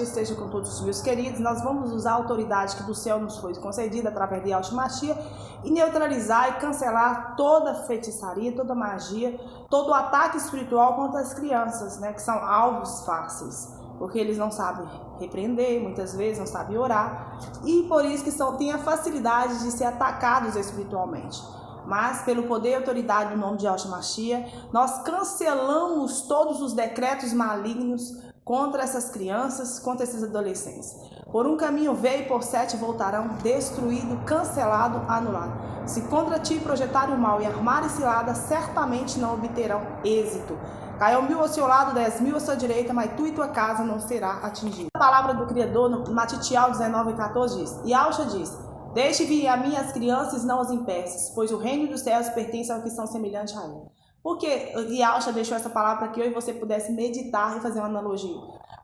Esteja com todos os meus queridos. Nós vamos usar a autoridade que do céu nos foi concedida através de Yahshua Mashiach e neutralizar e cancelar toda feitiçaria, toda magia, todo o ataque espiritual contra as crianças, né, que são alvos fáceis, porque eles não sabem repreender, muitas vezes não sabem orar, e por isso que têm a facilidade de ser atacados espiritualmente. Mas pelo poder e autoridade do nome de Yahshua Mashiach, nós cancelamos todos os decretos malignos contra essas crianças, contra esses adolescentes. Por um caminho veio e por 7 voltarão, destruído, cancelado, anulado. Se contra ti projetarem o mal e armarem cilada, certamente não obterão êxito. Caiam 1000 ao seu lado, 10.000 à sua direita, mas tu e tua casa não será atingida. A palavra do Criador, no Matitial 19:14 diz, e Yahshua diz, deixe vir a mim as crianças e não as impeças, pois o reino dos céus pertence aos que são semelhantes a ele. Por que Yahshua deixou essa palavra para que eu e você pudesse meditar e fazer uma analogia?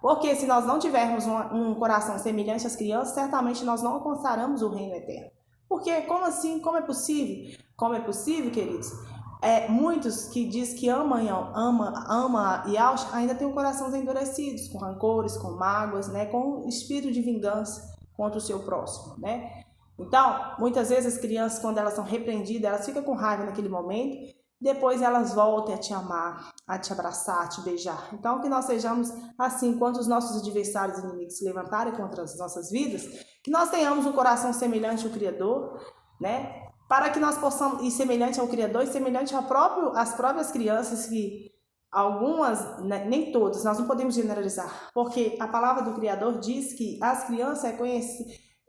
Porque se nós não tivermos um coração semelhante às crianças, certamente nós não alcançaremos o reino eterno. Porque como assim? Como é possível? Como é possível, queridos? Muitos que dizem que ama Yahshua ainda têm o coração endurecidos, com rancores, com mágoas, né? Com espírito de vingança contra o seu próximo, né? Então, muitas vezes as crianças, quando elas são repreendidas, elas ficam com raiva naquele momento, depois elas voltam a te amar, a te abraçar, a te beijar. Então, que nós sejamos assim, quando os nossos adversários e inimigos se levantarem contra as nossas vidas, que nós tenhamos um coração semelhante ao Criador, né? Para que nós possamos ir semelhante ao Criador e semelhante às próprias crianças, que algumas, né, nem todas, nós não podemos generalizar, porque a palavra do Criador diz que as crianças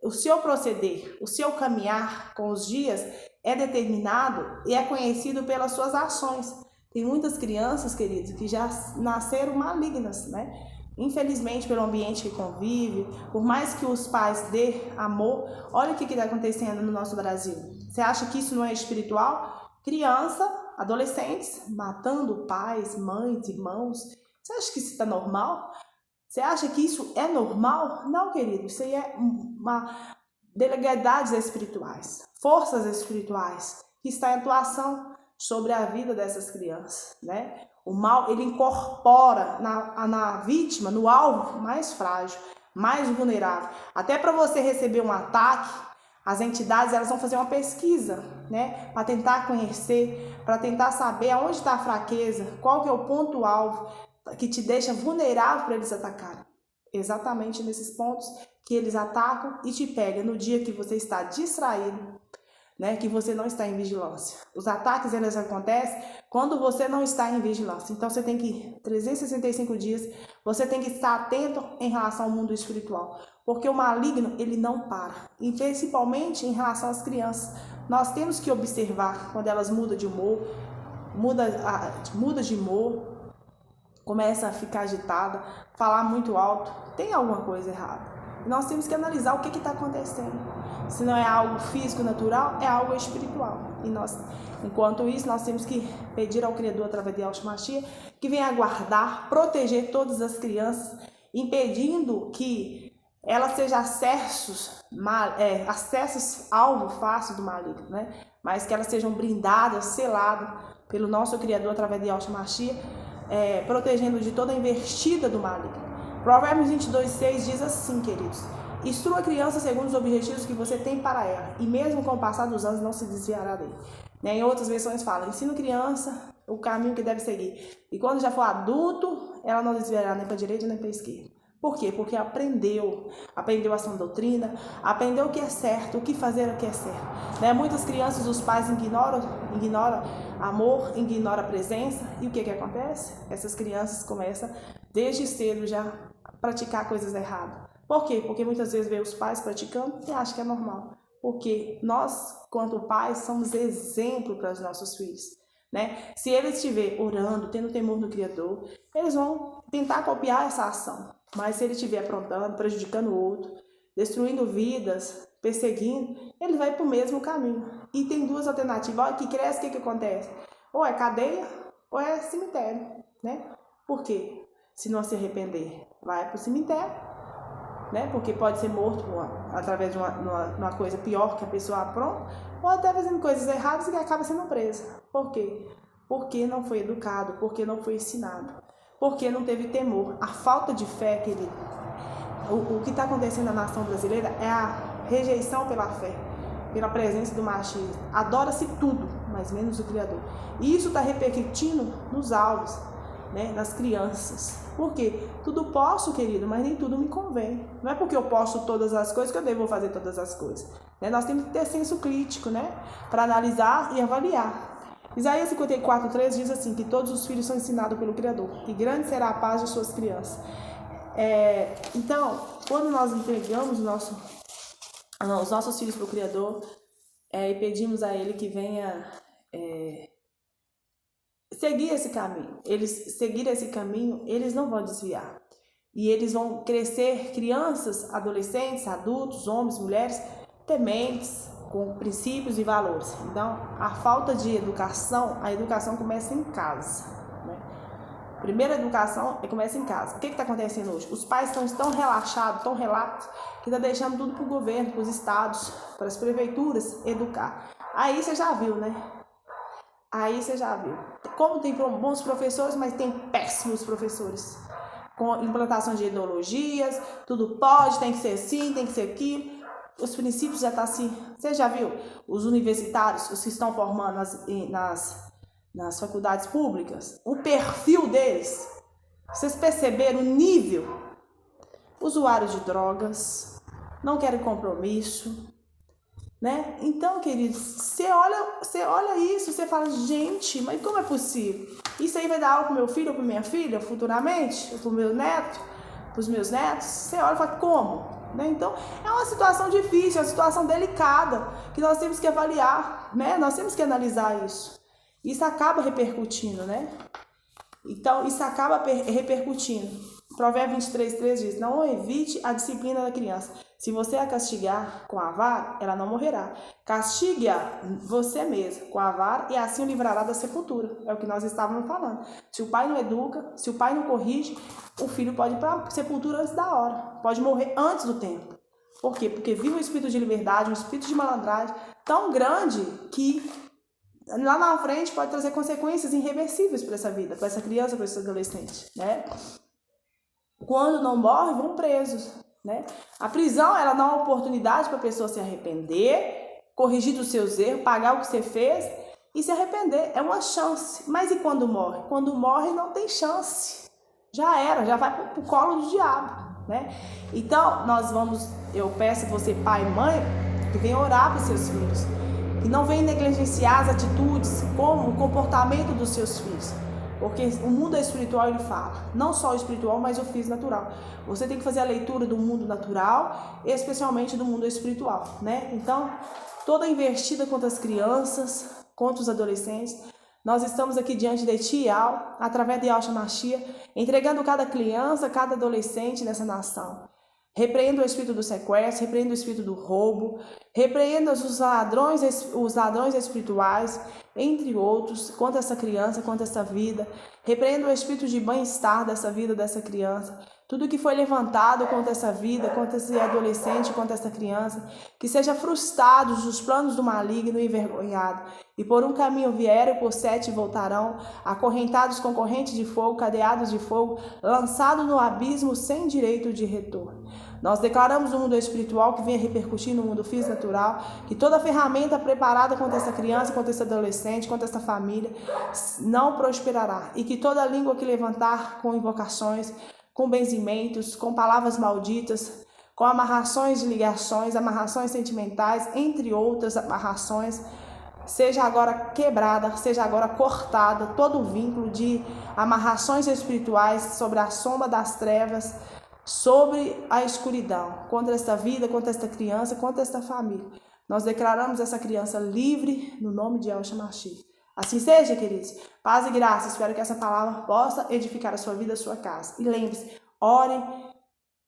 o seu proceder, o seu caminhar com os dias é determinado e é conhecido pelas suas ações. Tem muitas crianças, queridos, que já nasceram malignas, né? Infelizmente, pelo ambiente que convive, por mais que os pais dê amor, olha o que está acontecendo no nosso Brasil. Você acha que isso não é espiritual? Criança, adolescentes, matando pais, mães, irmãos. Você acha que isso está normal? Você acha que isso é normal? Não, querido, isso aí é uma delegadades espirituais, forças espirituais que está em atuação sobre a vida dessas crianças, né? O mal, ele incorpora na vítima, no alvo mais frágil, mais vulnerável. Até para você receber um ataque, as entidades elas vão fazer uma pesquisa, né? Para tentar conhecer, para tentar saber aonde está a fraqueza, qual que é o ponto-alvo que te deixa vulnerável para eles atacarem. Exatamente nesses pontos que eles atacam e te pegam no dia que você está distraído, né? Que você não está em vigilância. Os ataques eles acontecem quando você não está em vigilância. Então você tem que 365 dias, você tem que estar atento em relação ao mundo espiritual, porque o maligno ele não para. E principalmente em relação às crianças, nós temos que observar quando elas mudam de humor, muda de humor, começa a ficar agitada, falar muito alto, tem alguma coisa errada. E nós temos que analisar o que está acontecendo. Se não é algo físico, natural, é algo espiritual. E nós, enquanto isso, nós temos que pedir ao Criador, através de Yahshua Mashiach, que venha guardar, proteger todas as crianças, impedindo que elas sejam acessos alvo fácil do maligno, né? Mas que elas sejam blindadas, seladas pelo nosso Criador, através de Yahshua Mashiach, protegendo de toda a investida do maligno. Provérbios 22:6 diz assim, queridos, instrua a criança segundo os objetivos que você tem para ela, e mesmo com o passar dos anos não se desviará dele. Em outras versões fala, ensina a criança o caminho que deve seguir, e quando já for adulto, ela não desviará nem para a direita nem para a esquerda. Por quê? Porque aprendeu a sã doutrina, aprendeu o que é certo, o que fazer o que é certo. Muitas crianças, os pais ignoram amor, ignoram a presença, e o que acontece? Essas crianças começam desde cedo já a praticar coisas erradas. Por quê? Porque muitas vezes vê os pais praticando e acham que é normal. Porque nós, quanto pais, somos exemplo para os nossos filhos, né? Se eles estiverem orando, tendo temor do Criador, eles vão tentar copiar essa ação. Mas se ele estiver aprontando, prejudicando o outro, destruindo vidas, perseguindo, ele vai para o mesmo caminho. E tem duas alternativas. Olha, que cresce, o que acontece? Ou é cadeia, ou é cemitério, né? Por quê? Se não se arrepender, vai para o cemitério, né? Porque pode ser morto através de uma coisa pior que a pessoa apronta, ou até fazendo coisas erradas e acaba sendo presa. Por quê? Porque não foi educado, porque não foi ensinado, porque não teve temor. A falta de fé, querido, o que está acontecendo na nação brasileira é a rejeição pela fé, pela presença do machismo. Adora-se tudo, mas menos o Criador. E isso está repercutindo nos alvos, né, nas crianças. Por quê? Tudo posso, querido, mas nem tudo me convém. Não é porque eu posso todas as coisas que eu devo fazer todas as coisas. Né? Nós temos que ter senso crítico, né, para analisar e avaliar. Isaías 54:3 diz assim, que todos os filhos são ensinados pelo Criador, e grande será a paz de suas crianças. Então, quando nós entregamos os nossos filhos para o Criador, e pedimos a Ele que venha seguir esse caminho, eles não vão desviar. E eles vão crescer crianças, adolescentes, adultos, homens, mulheres, tementes, com princípios e valores. Então, a falta de educação, a educação começa em casa, né? Primeira educação começa em casa. O que está acontecendo hoje? Os pais estão tão relaxados, tão relaxos, que está deixando tudo para o governo, para os estados, para as prefeituras educar. Aí você já viu, né? Como tem bons professores, mas tem péssimos professores. Com implantação de ideologias, tudo pode, tem que ser assim, tem que ser aquilo. Os princípios já estão assim. Você já viu os universitários, os que estão formando nas faculdades públicas? O perfil deles. Vocês perceberam o nível? Usuários de drogas, não querem compromisso, né? Então, queridos, você olha isso, você fala, gente, mas como é possível? Isso aí vai dar algo para o meu filho ou para minha filha futuramente? Ou para o meu neto? Para os meus netos? Você olha e fala, como? Né? Então, é uma situação difícil, é uma situação delicada, que nós temos que avaliar, né? Nós temos que analisar isso. Isso acaba repercutindo, né? Então, isso acaba repercutindo. Provérbios 23:3 diz, não evite a disciplina da criança. Se você a castigar com a vara, ela não morrerá. Castigue-a você mesmo com a vara e assim o livrará da sepultura. É o que nós estávamos falando. Se o pai não educa, se o pai não corrige, o filho pode ir para a sepultura antes da hora. Pode morrer antes do tempo. Por quê? Porque vive um espírito de liberdade, um espírito de malandragem tão grande que lá na frente pode trazer consequências irreversíveis para essa vida, para essa criança, para esse adolescente, né? Quando não morre, vão presos, né? A prisão, ela dá uma oportunidade para a pessoa se arrepender, corrigir dos seus erros, pagar o que você fez e se arrepender. É uma chance. Mas e quando morre? Quando morre, não tem chance. Já era, já vai para o colo do diabo, né? Então, eu peço a você, pai e mãe, que venha orar para os seus filhos. E não venha negligenciar as atitudes, como o comportamento dos seus filhos. Porque o mundo espiritual, ele fala, não só o espiritual, mas o físico natural. Você tem que fazer a leitura do mundo natural, especialmente do mundo espiritual, né? Então, toda investida contra as crianças, contra os adolescentes, nós estamos aqui diante de Ti, através de Yahshua Mashiach, entregando cada criança, cada adolescente nessa nação. Repreenda o espírito do sequestro, repreenda o espírito do roubo, repreenda os ladrões espirituais, entre outros, contra essa criança, contra essa vida. Repreenda o espírito de bem-estar dessa vida, dessa criança. Tudo que foi levantado contra essa vida, contra esse adolescente, contra essa criança, que seja frustrados os planos do maligno e envergonhado. E por um caminho vieram, por 7 voltarão, acorrentados com correntes de fogo, cadeados de fogo, lançados no abismo sem direito de retorno. Nós declaramos no mundo espiritual que venha repercutir no mundo físico natural, que toda ferramenta preparada contra essa criança, contra esse adolescente, contra essa família, não prosperará. E que toda língua que levantar com invocações, com benzimentos, com palavras malditas, com amarrações de ligações, amarrações sentimentais, entre outras amarrações, seja agora quebrada, seja agora cortada, todo o vínculo de amarrações espirituais sobre a sombra das trevas, sobre a escuridão, contra esta vida, contra esta criança, contra esta família. Nós declaramos essa criança livre no nome de Yahshua Mashiach. Assim seja, queridos. Paz e graça. Espero que essa palavra possa edificar a sua vida, a sua casa. E lembre-se, orem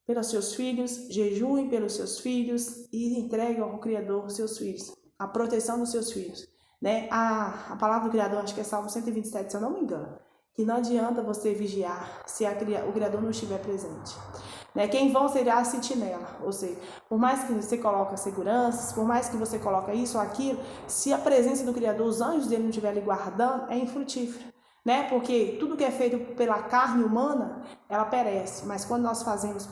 pelos seus filhos, jejuem pelos seus filhos e entreguem ao Criador os seus filhos, a proteção dos seus filhos, né? A palavra do Criador, acho que é Salmo 127, se eu não me engano, que não adianta você vigiar se o Criador não estiver presente. Né? Quem vão será a sentinela, ou seja, por mais que você coloque seguranças, por mais que você coloque isso ou aquilo, se a presença do Criador, os anjos dele não estiverem lhe guardando, é infrutífero. né? Porque tudo que é feito pela carne humana, ela perece, mas quando nós fazemos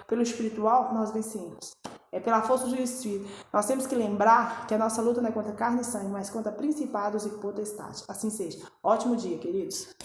pelo espiritual, nós vencemos. É pela força do Espírito. Nós temos que lembrar que a nossa luta não é contra carne e sangue, mas contra principados e potestades. Assim seja. Ótimo dia, queridos.